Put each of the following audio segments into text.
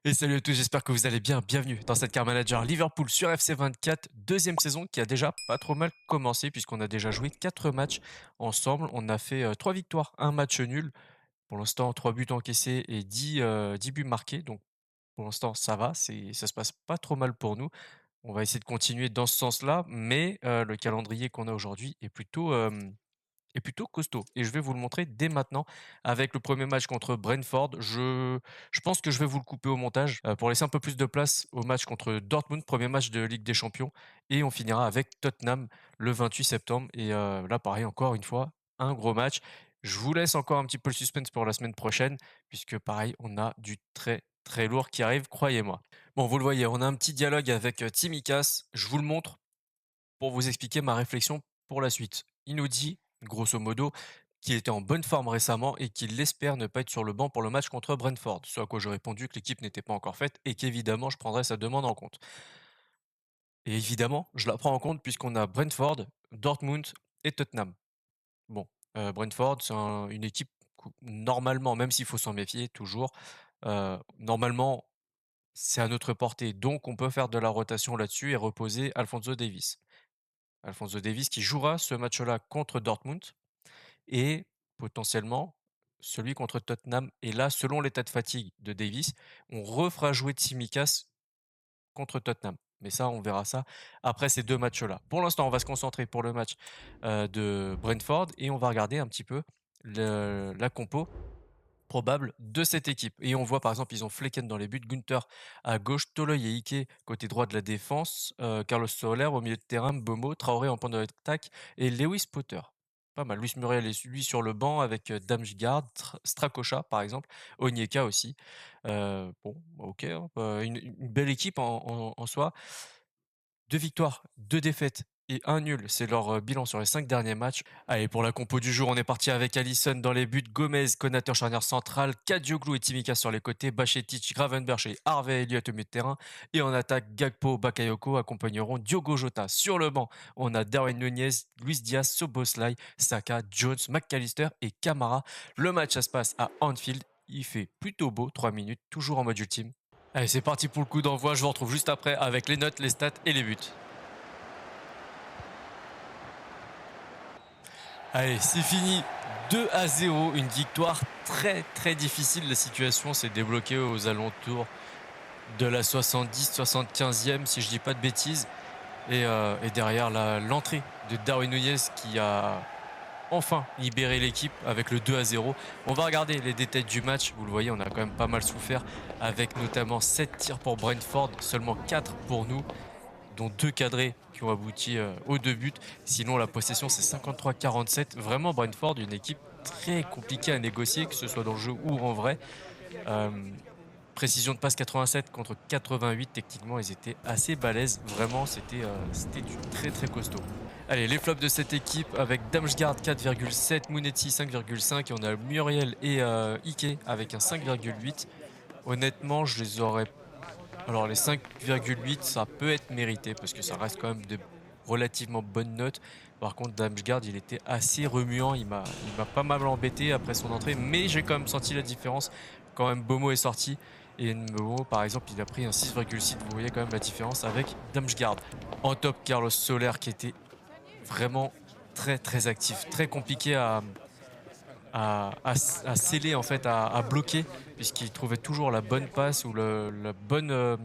Et salut à tous, j'espère que vous allez bien. Bienvenue dans cette Car Manager Liverpool sur FC24, deuxième saison qui a déjà pas trop mal commencé puisqu'on a déjà joué 4 matchs ensemble. On a fait 3 victoires, un match nul. Pour l'instant, 3 buts encaissés et 10 buts marqués. Donc pour l'instant, ça va, ça se passe pas trop mal pour nous. On va essayer de continuer dans ce sens-là, mais le calendrier qu'on a aujourd'hui est plutôt costaud et je vais vous le montrer dès maintenant avec le premier match contre Brentford. Je pense que je vais vous le couper au montage, pour laisser un peu plus de place au match contre Dortmund, premier match de Ligue des Champions et on finira avec Tottenham le 28 septembre et là pareil encore une fois, un gros match. Je vous laisse encore un petit peu le suspense pour la semaine prochaine puisque pareil, on a du très, très lourd qui arrive, croyez-moi. Bon, vous le voyez, on a un petit dialogue avec, Tsimikas. Je vous le montre pour vous expliquer ma réflexion pour la suite. Il nous dit, grosso modo, qu'il était en bonne forme récemment et qu'il espère ne pas être sur le banc pour le match contre Brentford. Ce à quoi j'ai répondu que l'équipe n'était pas encore faite et qu'évidemment je prendrais sa demande en compte. Et évidemment, je la prends en compte puisqu'on a Brentford, Dortmund et Tottenham. Bon, Brentford, c'est une équipe normalement, même s'il faut s'en méfier toujours, normalement c'est à notre portée. Donc on peut faire de la rotation là-dessus et reposer Alphonso Davies. Alphonso Davies qui jouera ce match-là contre Dortmund et potentiellement celui contre Tottenham. Et là, selon l'état de fatigue de Davies, on refera jouer Tsimikas contre Tottenham. Mais ça, on verra ça après ces deux matchs-là. Pour l'instant, on va se concentrer pour le match de Brentford et on va regarder un petit peu la compo probable de cette équipe. Et on voit par exemple, ils ont Flecken dans les buts, Gunther à gauche, Toloy et Ike côté droit de la défense, Carlos Soler au milieu de terrain, Bomo, Traoré en point d'attaque et Lewis Potter. Pas mal. Luis Muriel est lui sur le banc avec Damsgaard, Strakosha par exemple, Onyeka aussi. Bon, ok, hein, une belle équipe en soi. 2 victoires, 2 défaites et un nul, c'est leur bilan sur les 5 derniers matchs. Allez, pour la compo du jour, on est parti avec Alisson dans les buts, Gomez, Konaté en charnière centrale, Kadioglu et Tsimikas sur les côtés, Bajcetic, Gravenberch et Harvey Elliott au milieu de terrain. Et en attaque, Gakpo, Bakayoko accompagneront Diogo Jota. Sur le banc, on a Darwin Nunez, Luis Diaz, Soboslai, Saka, Jones, McAllister et Camara. Le match, ça se passe à Anfield. Il fait plutôt beau, 3 minutes, toujours en mode ultime. Allez, c'est parti pour le coup d'envoi. Je vous retrouve juste après avec les notes, les stats et les buts. Allez, c'est fini. 2-0, une victoire très très difficile. La situation s'est débloquée aux alentours de la 70-75e, si je dis pas de bêtises. Et derrière l'entrée de Darwin Nunez qui a enfin libéré l'équipe avec le 2-0. On va regarder les détails du match. Vous le voyez, on a quand même pas mal souffert avec notamment 7 tirs pour Brentford, seulement 4 pour nous, dont 2 cadrés qui ont abouti aux 2 buts. Sinon, la possession, c'est 53-47. Vraiment, Brentford, une équipe très compliquée à négocier, que ce soit dans le jeu ou en vrai. Euh, Précision de passe 87 contre 88. Techniquement, ils étaient assez balèzes. Vraiment, c'était du très très costaud. Allez, les flops de cette équipe avec Damsgaard 4,7, Mounetti 5,5 et on a Muriel et Ike avec un 5,8. Honnêtement, je les aurais. Alors les 5,8, ça peut être mérité parce que ça reste quand même de relativement bonnes notes. Par contre, Damsgaard, il était assez remuant, il m'a pas mal embêté après son entrée, mais j'ai quand même senti la différence quand même Bomo est sorti. Et Bomo, par exemple, il a pris un 6,6. Vous voyez quand même la différence avec Damsgaard. En top, Carlos Soler qui était vraiment très très actif, très compliqué à sceller en fait, à bloquer, puisqu'il trouvait toujours la bonne passe ou la bonne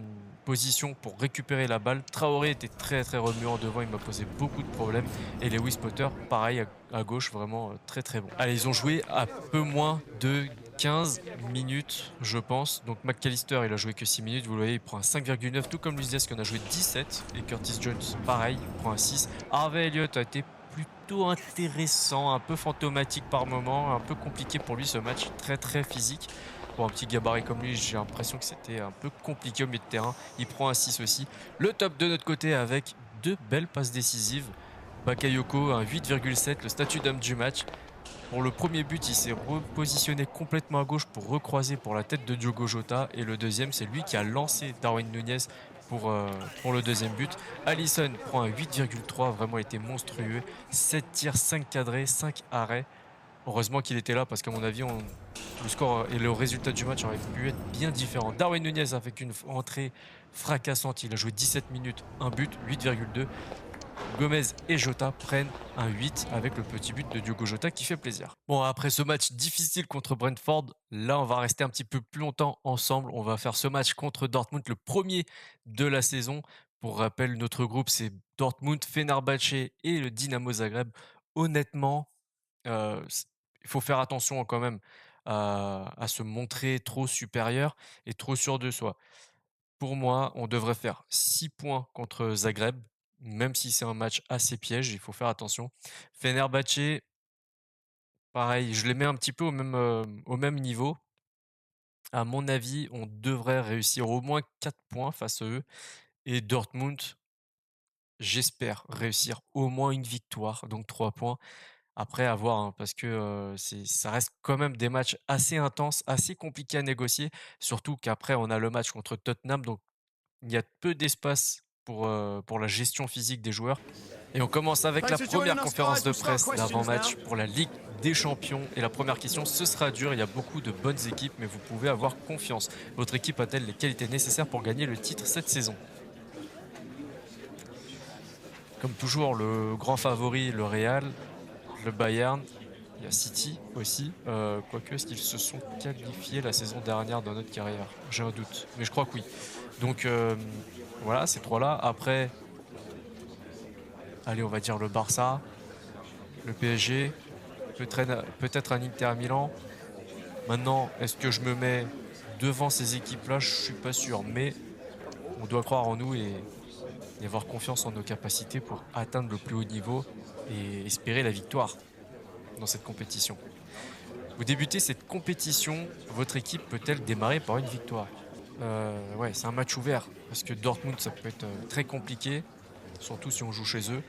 position pour récupérer la balle. Traoré était très très remuant devant, il m'a posé beaucoup de problèmes. Et Lewis Potter, pareil à gauche, vraiment très très bon. Allez, ils ont joué à peu moins de 15 minutes, je pense. Donc McAllister, il a joué que 6 minutes. Vous le voyez, il prend un 5,9, tout comme Luis Diaz qui en a joué 17. Et Curtis Jones, pareil, il prend un 6. Harvey Elliott a été plutôt intéressant, un peu fantomatique par moment, un peu compliqué pour lui ce match, très très physique. Pour un petit gabarit comme lui, j'ai l'impression que c'était un peu compliqué au milieu de terrain. Il prend un 6 aussi. Le top de notre côté avec 2 belles passes décisives. Bakayoko, un 8,7, le statut d'homme du match. Pour le premier but, il s'est repositionné complètement à gauche pour recroiser pour la tête de Diogo Jota. Et le deuxième, c'est lui qui a lancé Darwin Nunez pour le deuxième but. Alisson prend un 8,3, vraiment été monstrueux. 7 tirs, 5 cadrés, 5 arrêts. Heureusement qu'il était là parce qu'à mon avis, le score et le résultat du match aurait pu être bien différent. Darwin Nunez avec une entrée fracassante. Il a joué 17 minutes, un but, 8,2. Gomez et Jota prennent un 8 avec le petit but de Diogo Jota qui fait plaisir. Bon, après ce match difficile contre Brentford, là on va rester un petit peu plus longtemps ensemble. On va faire ce match contre Dortmund, le premier de la saison. Pour rappel, notre groupe c'est Dortmund, Fenerbahçe et le Dynamo Zagreb. Honnêtement, il faut faire attention quand même à se montrer trop supérieur et trop sûr de soi. Pour moi, on devrait faire 6 points contre Zagreb, même si c'est un match assez piège, il faut faire attention. Fenerbahçe, pareil, je les mets un petit peu au même niveau. À mon avis, on devrait réussir au moins 4 points face à eux. Et Dortmund, j'espère réussir au moins une victoire, donc 3 points. Après, à voir, hein, parce que ça reste quand même des matchs assez intenses, assez compliqués à négocier. Surtout qu'après, on a le match contre Tottenham, donc il y a peu d'espace pour la gestion physique des joueurs. Et on commence avec la première conférence de presse d'avant-match pour la Ligue des Champions. Et la première question, ce sera dur, il y a beaucoup de bonnes équipes, mais vous pouvez avoir confiance. Votre équipe a-t-elle les qualités nécessaires pour gagner le titre cette saison? Comme toujours, le grand favori, le Real, le Bayern, il y a City aussi. Quoique, est-ce qu'ils se sont qualifiés la saison dernière dans notre carrière? J'ai un doute, mais je crois que oui. Donc voilà, ces trois-là. Après, allez, on va dire le Barça, le PSG, peut-être un Inter Milan. Maintenant, est-ce que je me mets devant ces équipes-là? Je suis pas sûr, mais on doit croire en nous et avoir confiance en nos capacités pour atteindre le plus haut niveau et espérer la victoire dans cette compétition. Vous débutez cette compétition, votre équipe peut-elle démarrer par une victoire? Ouais, c'est un match ouvert parce que Dortmund, ça peut être très compliqué, surtout si on joue chez eux.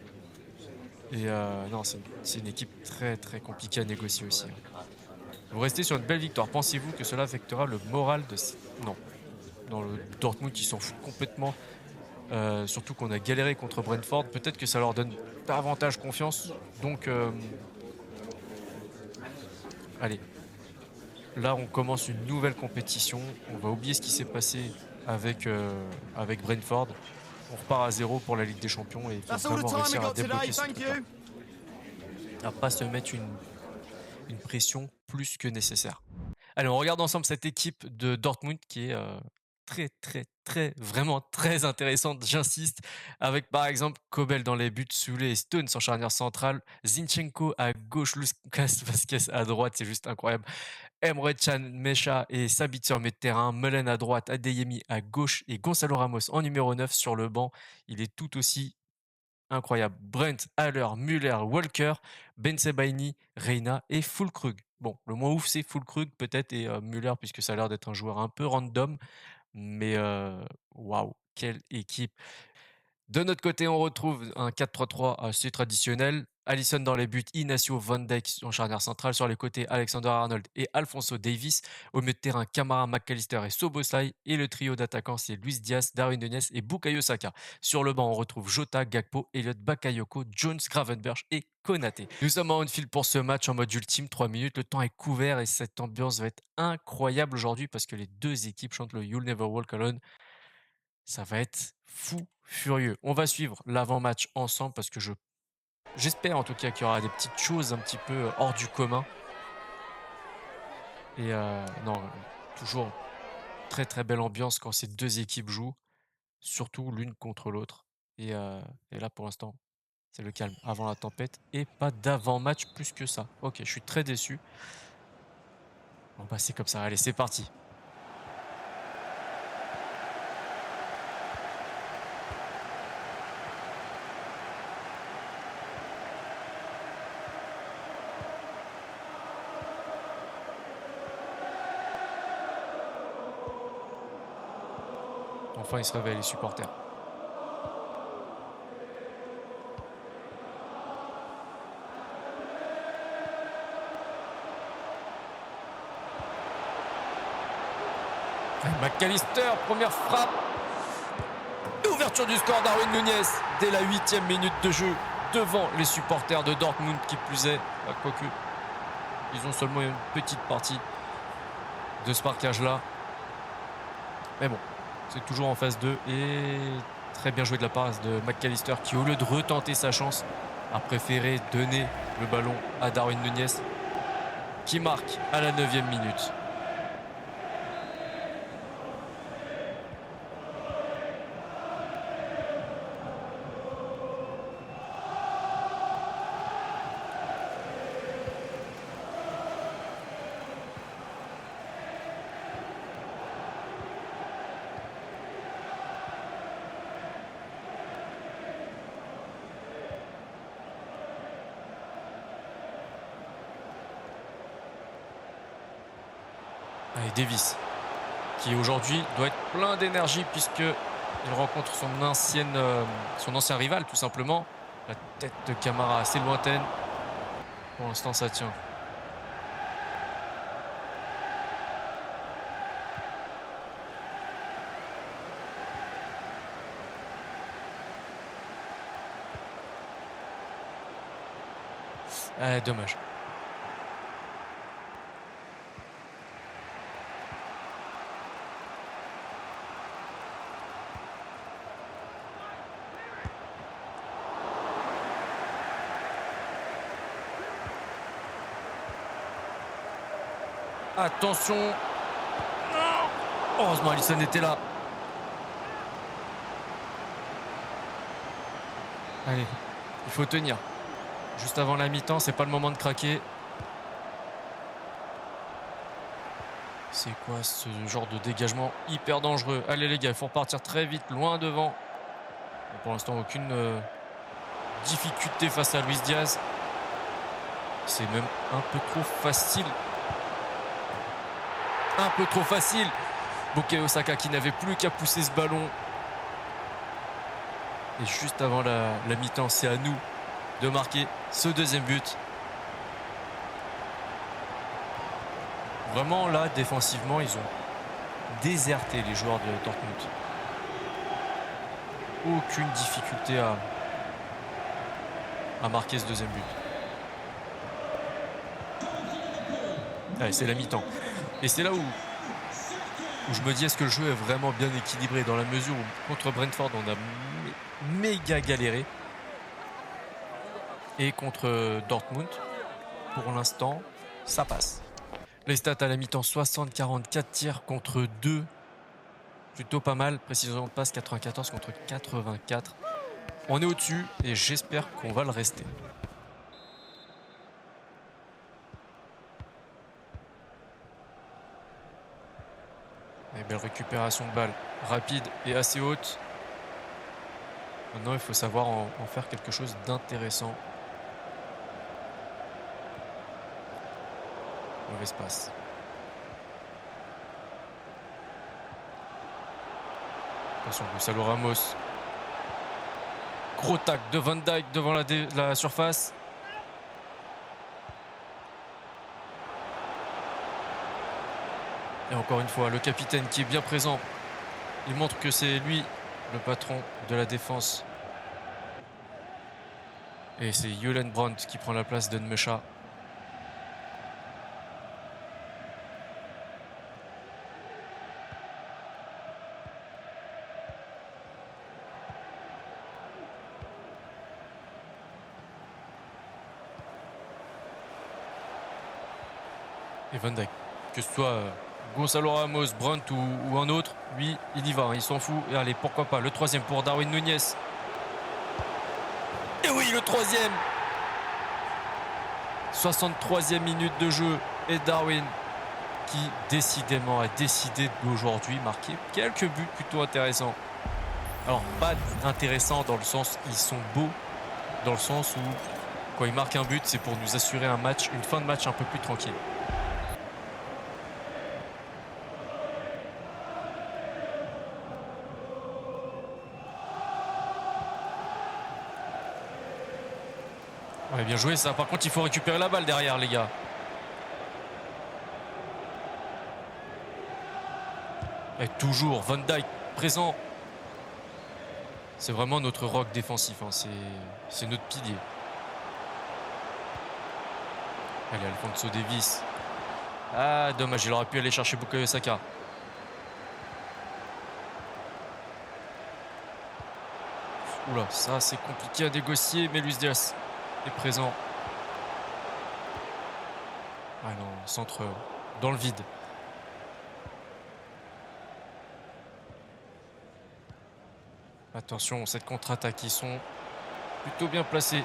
Et non, c'est une équipe très très compliquée à négocier aussi, hein. Vous restez sur une belle victoire. Pensez-vous que cela affectera le moral de... Non. Dans le Dortmund qui s'en fout complètement. Surtout qu'on a galéré contre Brentford. Peut-être que ça leur donne davantage confiance. Donc, allez. Là, on commence une nouvelle compétition. On va oublier ce qui s'est passé avec Brentford. On repart à 0 pour la Ligue des Champions et il faut vraiment réussir à débloquer ce truc-là. À pas se mettre une pression plus que nécessaire. Allez, on regarde ensemble cette équipe de Dortmund qui est vraiment très intéressante, j'insiste, avec par exemple Kobel dans les buts, Soulé et Stones en charnière centrale, Zinchenko à gauche, Lucas Vazquez à droite, c'est juste incroyable, Emre Can, Mecha et Sabitzer milieu de terrain, Melen à droite, Adeyemi à gauche et Gonzalo Ramos en numéro 9 sur le banc, il est tout aussi incroyable. Brent, Haller, Müller, Walker, Bensebaini, Reina et Füllkrug. Bon, le moins ouf, c'est Füllkrug peut-être et Müller, puisque ça a l'air d'être un joueur un peu random. Mais waouh, quelle équipe! De notre côté, on retrouve un 4-3-3 assez traditionnel. Alisson dans les buts, Inacio, Van Dijk en charnière centrale. Sur les côtés, Alexander-Arnold et Alphonso Davies. Au milieu de terrain, Kamara, McAllister et Szoboszlai. Et le trio d'attaquants, c'est Luis Diaz, Darwin Nunez et Bukayo Saka. Sur le banc, on retrouve Jota, Gakpo, Elliot Bakayoko, Jones, Gravenberch et Konaté. Nous sommes en on-field pour ce match en mode ultime, 3 minutes. Le temps est couvert et cette ambiance va être incroyable aujourd'hui parce que les deux équipes chantent le You'll Never Walk Alone. Ça va être fou furieux. On va suivre l'avant-match ensemble parce que j'espère en tout cas qu'il y aura des petites choses un petit peu hors du commun. Et non, toujours très très belle ambiance quand ces deux équipes jouent, surtout l'une contre l'autre. Et là pour l'instant, c'est le calme avant la tempête et pas d'avant-match plus que ça. Ok, je suis très déçu. Bon bah c'est comme ça, allez c'est parti. Enfin, ils se réveillent, les supporters. McAllister, première frappe. Ouverture du score, Darwin Nunez, dès la 8e minute de jeu, devant les supporters de Dortmund, qui plus est, quoique, ils ont seulement une petite partie. de ce marquage-là. Mais bon, c'est toujours en phase 2 et très bien joué de la part de McAllister qui, au lieu de retenter sa chance, a préféré donner le ballon à Darwin Núñez qui marque à la 9e minute. Allez, Davis, qui aujourd'hui doit être plein d'énergie puisqu'il rencontre son ancien rival tout simplement. La tête de Camara assez lointaine. Pour l'instant ça tient. Dommage. Attention. Non. Heureusement, Alisson était là. Allez, il faut tenir. Juste avant la mi-temps, c'est pas le moment de craquer. C'est quoi ce genre de dégagement hyper dangereux? Allez les gars, il faut repartir très vite, loin devant. Et pour l'instant, aucune difficulté face à Luis Diaz. C'est même un peu trop facile. Un peu trop facile. Bukayo Saka qui n'avait plus qu'à pousser ce ballon. Et juste avant la mi-temps, c'est à nous de marquer ce deuxième but. Vraiment là, défensivement, ils ont déserté les joueurs de Dortmund. Aucune difficulté à marquer ce deuxième but. Allez, c'est la mi-temps. Et c'est là où je me dis, est-ce que le jeu est vraiment bien équilibré, dans la mesure où contre Brentford on a méga galéré, et contre Dortmund pour l'instant ça passe. Les stats à la mi-temps: 60-44 tirs contre 2, plutôt pas mal. Précision de passe 94 contre 84. On est au-dessus et j'espère qu'on va le rester. Et belle récupération de balle, rapide et assez haute. Maintenant, il faut savoir en faire quelque chose d'intéressant. Mauvaise passe. Attention, Gonçalo Ramos. Gros tac de Van Dijk devant la surface. Et encore une fois, le capitaine qui est bien présent. Il montre que c'est lui le patron de la défense. Et c'est Julen Brandt qui prend la place d'Enmecha. Et Van Dijk, que ce soit Gonçalo Ramos, Brandt ou un autre, lui, il y va, il s'en fout. Et allez, pourquoi pas, le troisième pour Darwin Núñez. Et oui, le troisième. 63e minute de jeu. Et Darwin, qui décidément a décidé d'aujourd'hui marquer quelques buts plutôt intéressants. Alors, pas intéressants dans le sens, ils sont beaux, dans le sens où, quand il marque un but, c'est pour nous assurer un match, une fin de match un peu plus tranquille. Ouais, bien joué ça. Par contre, il faut récupérer la balle derrière, les gars. Et toujours Van Dijk présent. C'est vraiment notre rock défensif, hein. C'est notre pilier. Allez, Alphonso Davies. Ah, dommage, il aurait pu aller chercher Bukayo Saka. Oula, ça c'est compliqué à négocier, mais Luis Diaz est présent. Ah non, centre dans le vide. Attention, cette contre-attaque, ils sont plutôt bien placés.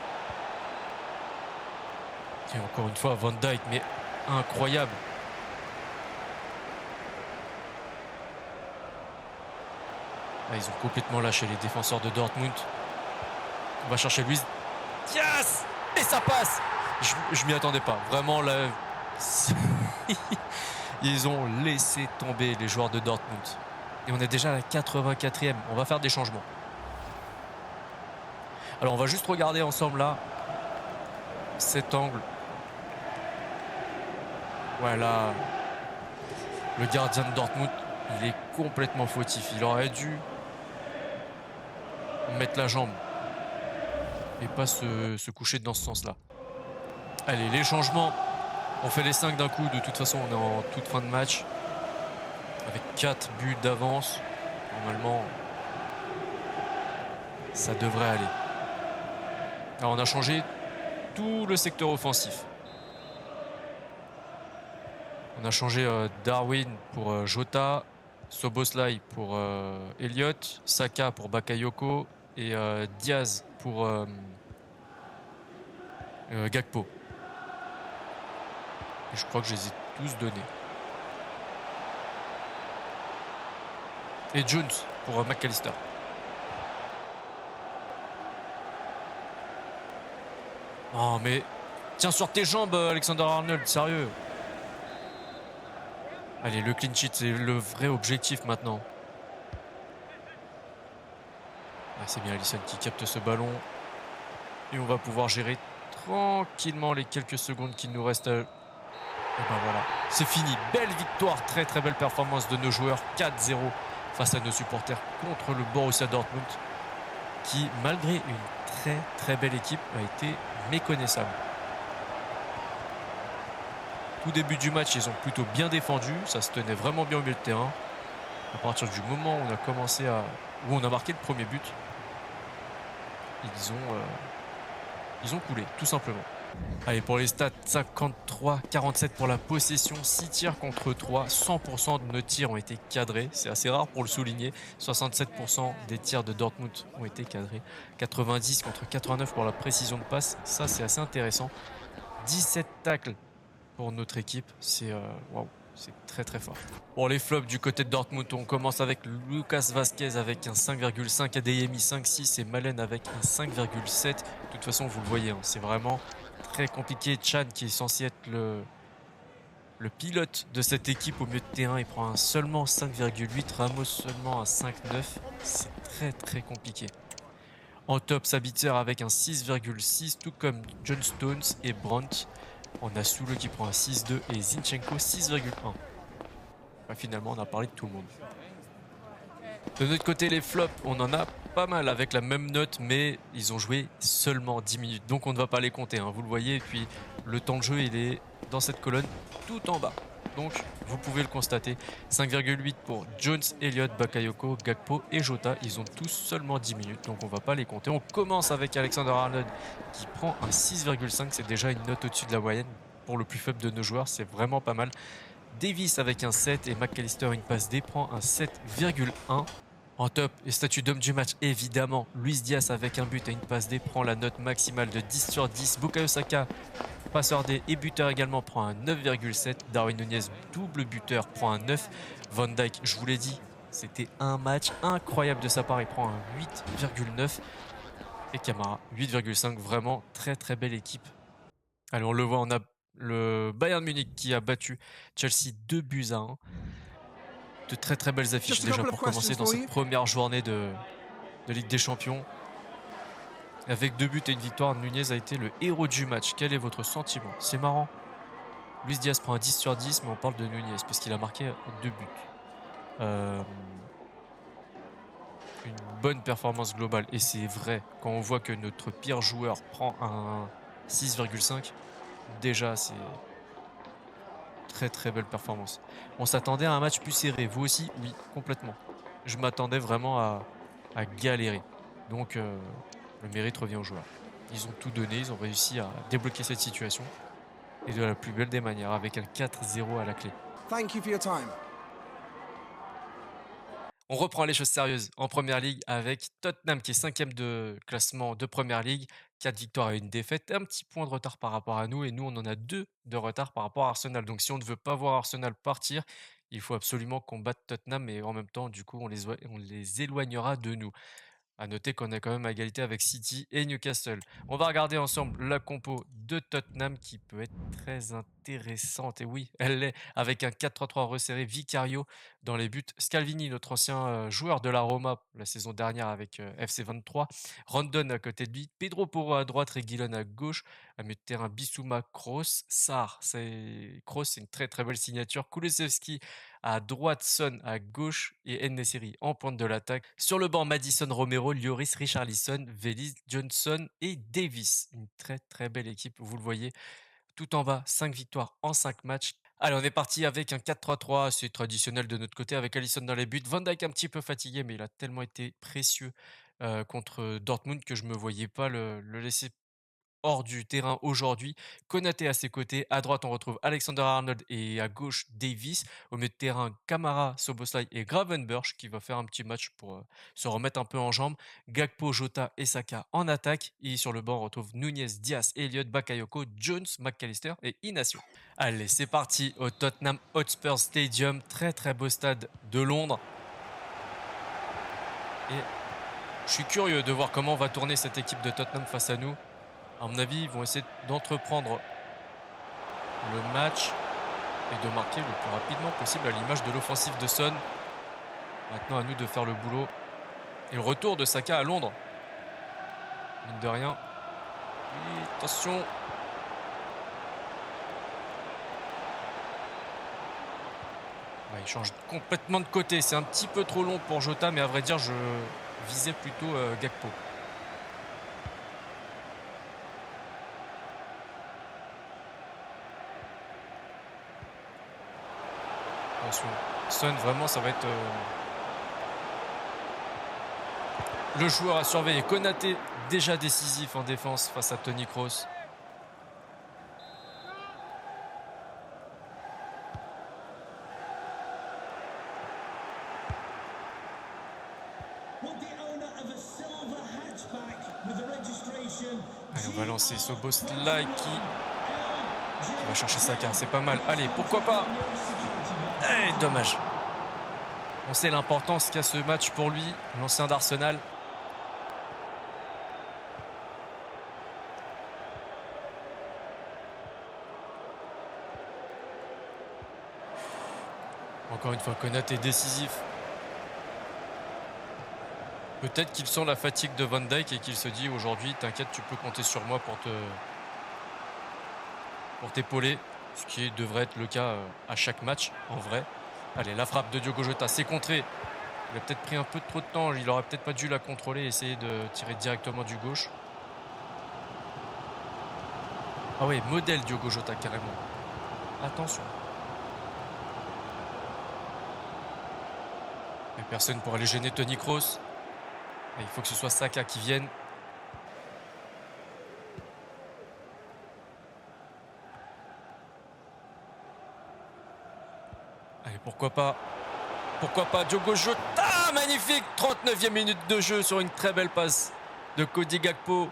Et encore une fois, Van Dijk, mais incroyable. Ah, ils ont complètement lâché les défenseurs de Dortmund. On va chercher Luis Diaz et ça passe. Je m'y attendais pas. Vraiment, là, ils ont laissé tomber les joueurs de Dortmund. Et on est déjà à la 84e. On va faire des changements. Alors, on va juste regarder ensemble là cet angle. Voilà. Le gardien de Dortmund, il est complètement fautif. Il aurait dû mettre la jambe et pas se coucher dans ce sens-là. Allez, les changements. On fait les 5 d'un coup. De toute façon, on est en toute fin de match. Avec 4 buts d'avance. Normalement, ça devrait aller. Alors, on a changé tout le secteur offensif. On a changé Darwin pour Jota, Szoboszlai pour Elliott, Saka pour Bakayoko et Diaz pour Gakpo. Et je crois que je les ai tous donnés. Et Jones pour McAllister. Oh mais tiens sur tes jambes Alexander-Arnold, sérieux. Allez, le clean sheet, c'est le vrai objectif maintenant. Ah, c'est bien Alisson qui capte ce ballon. Et on va pouvoir gérer tranquillement les quelques secondes qu'il nous reste. Et ben voilà, c'est fini. Belle victoire, très très belle performance de nos joueurs. 4-0 face à nos supporters contre le Borussia Dortmund, qui, malgré une très très belle équipe, a été méconnaissable. Tout début du match, ils ont plutôt bien défendu. Ça se tenait vraiment bien au milieu de terrain. À partir du moment où on a commencé à... où on a marqué le premier but, ils ont coulé, tout simplement. Allez, pour les stats, 53-47 pour la possession, 6 tirs contre 3. 100% de nos tirs ont été cadrés. C'est assez rare pour le souligner. 67% des tirs de Dortmund ont été cadrés. 90 contre 89 pour la précision de passe. Ça, c'est assez intéressant. 17 tacles pour notre équipe, c'est waouh, c'est très très fort. Bon, les flops du côté de Dortmund, on commence avec Lucas Vazquez avec un 5,5, Adeyemi 5,6 et Malen avec un 5,7. De toute façon, vous le voyez, hein, c'est vraiment très compliqué. Chan, qui est censé être le pilote de cette équipe au milieu de terrain, il prend seulement 5,8, Ramos seulement un 5,9. C'est très très compliqué. En top, Sabitzer avec un 6,6, tout comme John Stones et Brandt. On a Soule qui prend un 6,2 et Zinchenko 6,1. Enfin, finalement, on a parlé de tout le monde. De notre côté, les flops, on en a pas mal avec la même note, mais ils ont joué seulement 10 minutes. Donc on ne va pas les compter, hein, vous le voyez. Et puis le temps de jeu, il est dans cette colonne tout en bas. Donc vous pouvez le constater. 5,8 pour Jones, Elliott, Bakayoko, Gakpo et Jota. Ils ont tous seulement 10 minutes, donc on ne va pas les compter. On commence avec Alexander-Arnold qui prend un 6,5. C'est déjà une note au-dessus de la moyenne. Pour le plus faible de nos joueurs, c'est vraiment pas mal. Davis avec un 7 et McAllister une passe D prend un 7,1. En top et statut d'homme du match, évidemment, Luis Diaz avec un but et une passe D prend la note maximale de 10 sur 10. Bukayo Saka, passeur D et buteur également, prend un 9,7. Darwin Nunez, double buteur, prend un 9. Van Dijk, je vous l'ai dit, c'était un match incroyable de sa part, il prend un 8,9. Et Camara, 8,5. Vraiment très très belle équipe. Allez, on le voit, on a le Bayern Munich qui a battu Chelsea 2-1. De très très belles affiches déjà pour commencer dans cette première journée de Ligue des Champions. Avec 2 buts et une victoire, Nunez a été le héros du match. Quel est votre sentiment? C'est marrant. Luis Diaz prend un 10 sur 10, mais on parle de Nunez parce qu'il a marqué 2 buts. Une bonne performance globale. Et c'est vrai, quand on voit que notre pire joueur prend un 6,5, déjà c'est très très belle performance. On s'attendait à un match plus serré. Vous aussi? Oui, complètement. Je m'attendais vraiment à galérer. Donc le mérite revient aux joueurs. Ils ont tout donné, ils ont réussi à débloquer cette situation et de la plus belle des manières avec un 4-0 à la clé. Thank you for your time. On reprend les choses sérieuses en première ligue avec Tottenham qui est cinquième de classement de première ligue, 4 victoires et une défaite, un petit point de retard par rapport à nous et nous on en a 2 de retard par rapport à Arsenal. Donc si on ne veut pas voir Arsenal partir, il faut absolument qu'on batte Tottenham et en même temps du coup on les éloignera de nous. À noter qu'on est quand même à égalité avec City et Newcastle. On va regarder ensemble la compo de Tottenham qui peut être très intéressante. Et oui, elle l'est avec un 4-3-3 resserré. Vicario dans les buts. Scalvini, notre ancien joueur de la Roma la saison dernière avec FC 23. Rondon à côté de lui. Pedro Porro à droite. Reguilon à gauche. À milieu de terrain, Bissouma, Kroos, Sarr. Kroos, c'est une très très belle signature. Kulusevski à droite, Son à gauche et En-Nesyri en pointe de l'attaque. Sur le banc, Madison, Romero, Lloris, Richarlison, Veliz, Johnson et Davis. Une très très belle équipe, vous le voyez. Tout en bas, 5 victoires en 5 matchs. Allez, on est parti avec un 4-3-3, c'est traditionnel de notre côté avec Alisson dans les buts. Van Dijk un petit peu fatigué, mais il a tellement été précieux contre Dortmund que je me voyais pas le laisser hors du terrain aujourd'hui. Konaté à ses côtés. À droite, on retrouve Alexander-Arnold et à gauche, Davis. Au milieu de terrain, Kamara, Soboslai et Gravenberch qui va faire un petit match pour se remettre un peu en jambes. Gakpo, Jota et Saka en attaque. Et sur le banc, on retrouve Nunez, Diaz, Elliott, Bakayoko, Jones, McAllister et Inacio. Allez, c'est parti au Tottenham Hotspur Stadium. Très très beau stade de Londres. Et je suis curieux de voir comment va tourner cette équipe de Tottenham face à nous. À mon avis, ils vont essayer d'entreprendre le match et de marquer le plus rapidement possible à l'image de l'offensive de Son. Maintenant, à nous de faire le boulot. Et le retour de Saka à Londres. Mine de rien. Oui, attention. Ouais, il change complètement de côté. C'est un petit peu trop long pour Jota, mais à vrai dire, je visais plutôt Gakpo. Attention. Son, vraiment, ça va être le joueur à surveiller. Konaté, déjà décisif en défense face à Toni Kroos. Allez, on va lancer Szoboszlai qui va chercher Saka. C'est pas mal. Allez, pourquoi pas. Dommage. On sait l'importance qu'a ce match pour lui, l'ancien d'Arsenal. Encore une fois, Konaté est décisif. Peut-être qu'il sent la fatigue de Van Dijk et qu'il se dit aujourd'hui, t'inquiète, tu peux compter sur moi pour t'épauler. Ce qui devrait être le cas à chaque match, en vrai. Allez, la frappe de Diogo Jota, c'est contré. Il a peut-être pris un peu trop de temps, il aurait peut-être pas dû la contrôler et essayer de tirer directement du gauche. Ah oui, modèle Diogo Jota carrément. Attention. Il n'y a personne pour aller gêner Toni Kroos. Et il faut que ce soit Saka qui vienne. Allez, pourquoi pas. Pourquoi pas Diogo Jota. Magnifique 39e minute de jeu sur une très belle passe de Cody Gakpo.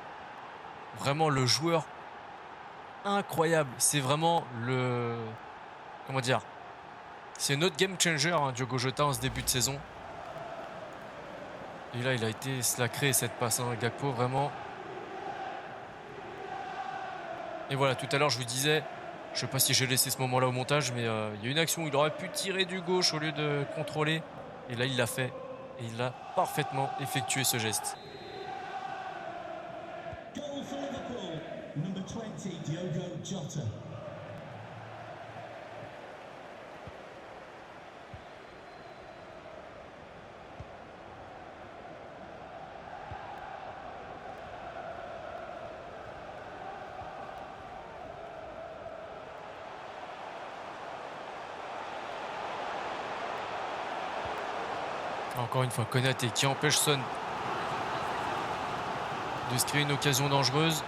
Vraiment le joueur incroyable. C'est vraiment le... Comment dire. C'est notre game changer, hein, Diogo Jota, en ce début de saison. Et là, il a été slacré cette passe, hein, Gakpo, vraiment. Et voilà, tout à l'heure, je vous disais, je sais pas si j'ai laissé ce moment-là au montage, mais il y a une action où il aurait pu tirer du gauche au lieu de contrôler. Et là, il l'a fait. Et il a parfaitement effectué ce geste. Goal for Liverpool, number 20, Diogo Jota. Encore une fois, Konaté qui empêche Son de se créer une occasion dangereuse.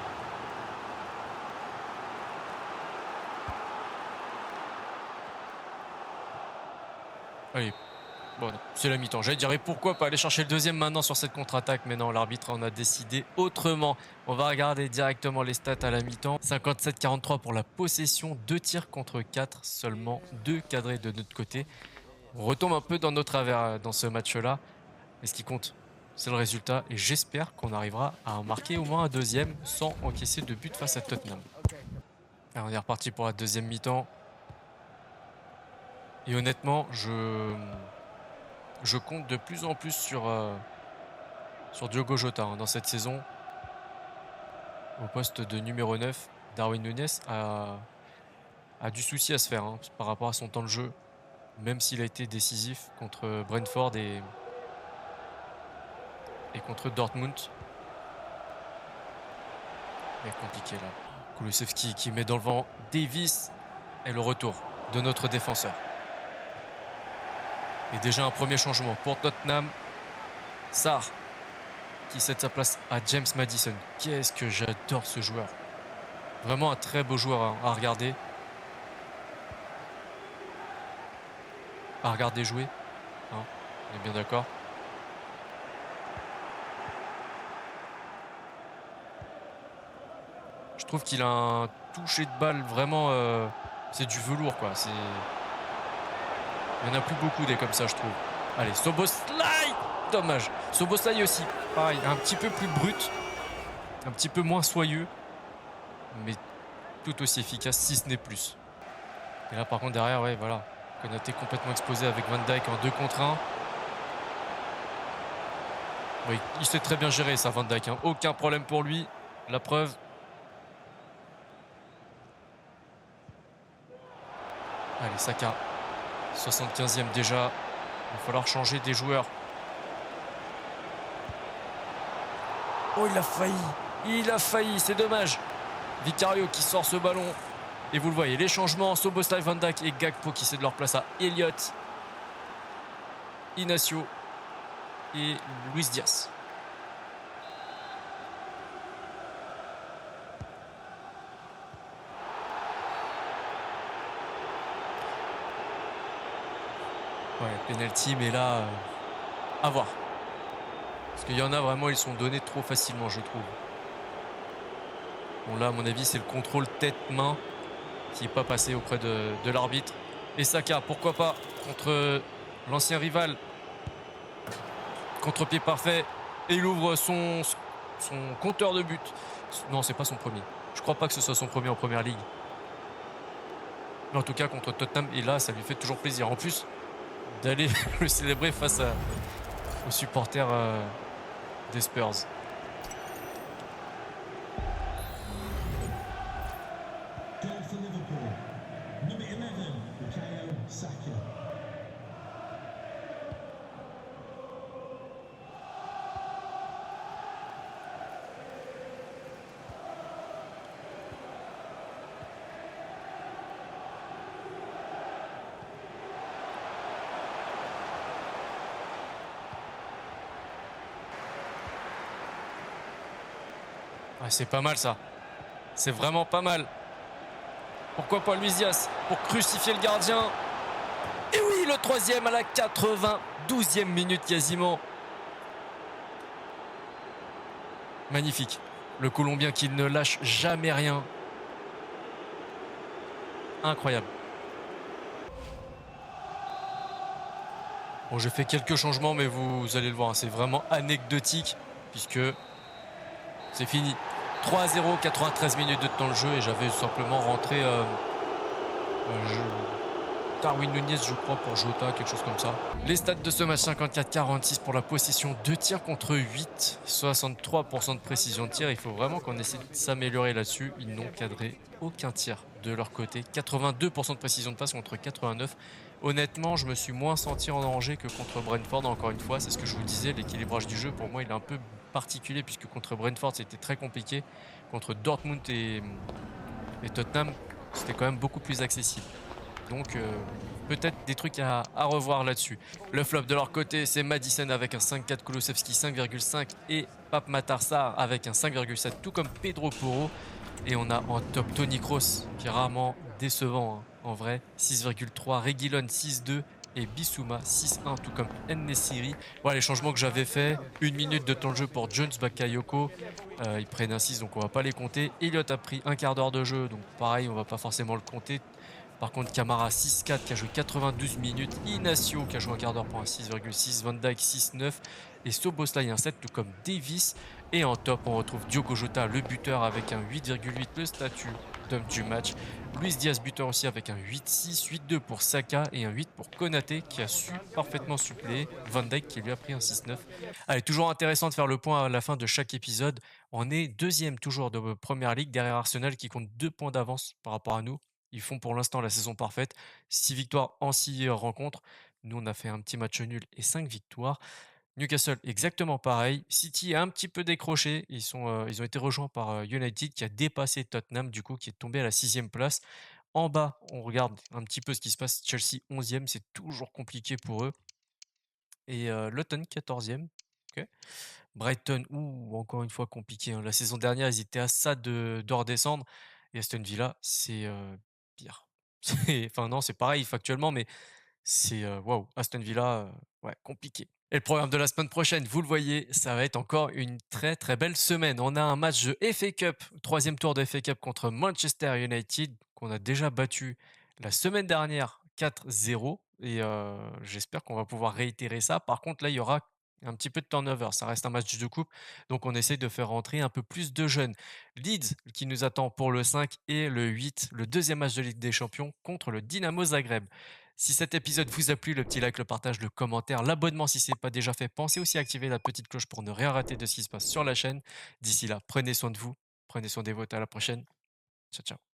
Allez, bon, c'est la mi-temps. J'allais dire, et pourquoi pas aller chercher le deuxième maintenant sur cette contre-attaque, mais non, l'arbitre en a décidé autrement. On va regarder directement les stats à la mi-temps. 57-43 pour la possession, 2 tirs contre 4, seulement 2 cadrés de notre côté. On retombe un peu dans nos travers dans ce match-là, mais ce qui compte, c'est le résultat, et j'espère qu'on arrivera à en marquer au moins un deuxième sans encaisser de but face à Tottenham. Alors, on est reparti pour la deuxième mi-temps. Et honnêtement, je compte de plus en plus sur Diogo Jota dans cette saison. Au poste de numéro 9, Darwin Núñez a du souci à se faire par rapport à son temps de jeu, même s'il a été décisif contre Brentford et contre Dortmund. Mais compliqué là. Kulusevski qui met dans le vent Davis et le retour de notre défenseur. Et déjà un premier changement pour Tottenham. Sarr qui cède sa place à James Maddison. Qu'est-ce que j'adore ce joueur. Vraiment un très beau joueur à regarder. À regarder jouer. On est bien d'accord. Je trouve qu'il a un toucher de balle vraiment... c'est du velours quoi. Il n'y en a plus beaucoup des comme ça je trouve. Allez, Szoboszlai. Dommage. Szoboszlai aussi. Pareil, un petit peu plus brut. Un petit peu moins soyeux. Mais tout aussi efficace si ce n'est plus. Et là par contre derrière, ouais voilà. Konaté complètement exposé avec Van Dijk en 2 contre 1. Oui, il sait très bien gérer ça Van Dijk. Aucun problème pour lui. La preuve. Allez, Saka. 75e déjà. Il va falloir changer des joueurs. Oh, il a failli. Il a failli, c'est dommage. Vicario qui sort ce ballon. Et vous le voyez, les changements. Szoboszlai, Van Dijk et Gakpo qui cèdent leur place à Elliott, Inacio et Luis Diaz. Ouais, penalty, mais là, à voir. Parce qu'il y en a vraiment, ils sont donnés trop facilement, je trouve. Bon, là, à mon avis, c'est le contrôle tête-main qui n'est pas passé auprès de l'arbitre. Et Saka, pourquoi pas, contre l'ancien rival. Contre-pied parfait. Et il ouvre son compteur de but. Non, c'est pas son premier. Je crois pas que ce soit son premier en première ligue. Mais en tout cas, contre Tottenham, et là, ça lui fait toujours plaisir. En plus, d'aller le célébrer face aux supporters des Spurs. Goal for Liverpool. Number 11, Bukayo Saka. Ouais, c'est pas mal ça. C'est vraiment pas mal. Pourquoi pas Luis Diaz pour crucifier le gardien. Et oui, le troisième à la 92e minute quasiment. Magnifique. Le Colombien qui ne lâche jamais rien. Incroyable. Bon, j'ai fait quelques changements, mais vous allez le voir, c'est vraiment anecdotique puisque c'est fini. 3-0, 93 minutes de temps de jeu et j'avais simplement rentré Darwin Núñez, je crois, pour Jota, quelque chose comme ça. Les stats de ce match, 54-46 pour la possession, 2 tirs contre 8, 63% de précision de tir. Il faut vraiment qu'on essaie de s'améliorer là-dessus. Ils n'ont cadré aucun tir de leur côté. 82% de précision de passe contre 89. Honnêtement, je me suis moins senti en danger que contre Brentford. Encore une fois, c'est ce que je vous disais, l'équilibrage du jeu, pour moi, il est un peu particulier puisque contre Brentford, c'était très compliqué. Contre Dortmund et Tottenham, c'était quand même beaucoup plus accessible. Donc, peut-être des trucs à revoir là-dessus. Le flop de leur côté, c'est Madison avec un 5,4, Kulusevski 5,5 et Pape Matar Sarr avec un 5,7, tout comme Pedro Porro. Et on a en top Tony Kroos, qui est rarement décevant hein, en vrai, 6,3, Reguilon 6,2 et Bissouma 6,1, tout comme En-Nesyri. Voilà les changements que j'avais fait. 1 minute de temps de jeu pour Jones Bakayoko. Ils prennent un 6, donc on va pas les compter. Elliott a pris un quart d'heure de jeu, donc pareil, on va pas forcément le compter. Par contre, Camara 6,4 qui a joué 92 minutes. Inacio qui a joué un quart d'heure pour un 6,6. Van Dijk 6,9. Et Soboslai un 7, tout comme Davis. Et en top, on retrouve Diogo Jota, le buteur, avec un 8,8, le statut d'homme du match. Luis Diaz, buteur aussi, avec un 8,6, 8,2 pour Saka et un 8 pour Konaté, qui a su parfaitement suppléer Van Dijk, qui lui a pris un 6,9. Allez, toujours intéressant de faire le point à la fin de chaque épisode. On est deuxième toujours de Première Ligue, derrière Arsenal, qui compte 2 points d'avance par rapport à nous. Ils font pour l'instant la saison parfaite. 6 victoires en 6 rencontres. Nous, on a fait un petit match nul et 5 victoires. Newcastle, exactement pareil. City a un petit peu décroché. Ils ont été rejoints par United qui a dépassé Tottenham, du coup, qui est tombé à la 6e place. En bas, on regarde un petit peu ce qui se passe. Chelsea, 11e, c'est toujours compliqué pour eux. Et Luton, 14e. Ok. Brighton, encore une fois compliqué, hein. La saison dernière, ils étaient à ça de redescendre. Et Aston Villa, c'est pire. Enfin, non, c'est pareil factuellement, mais c'est waouh, Aston Villa, ouais, compliqué. Et le programme de la semaine prochaine, vous le voyez, ça va être encore une très très belle semaine. On a un match de FA Cup, troisième tour de FA Cup contre Manchester United, qu'on a déjà battu la semaine dernière 4-0. Et j'espère qu'on va pouvoir réitérer ça. Par contre, là, il y aura un petit peu de turnover. Ça reste un match de coupe. Donc, on essaye de faire rentrer un peu plus de jeunes. Leeds qui nous attend pour le 5 et le 8, le deuxième match de Ligue des Champions contre le Dynamo Zagreb. Si cet épisode vous a plu, le petit like, le partage, le commentaire, l'abonnement si ce n'est pas déjà fait, pensez aussi à activer la petite cloche pour ne rien rater de ce qui se passe sur la chaîne. D'ici là, prenez soin de vous, prenez soin des vôtres, à la prochaine. Ciao, ciao.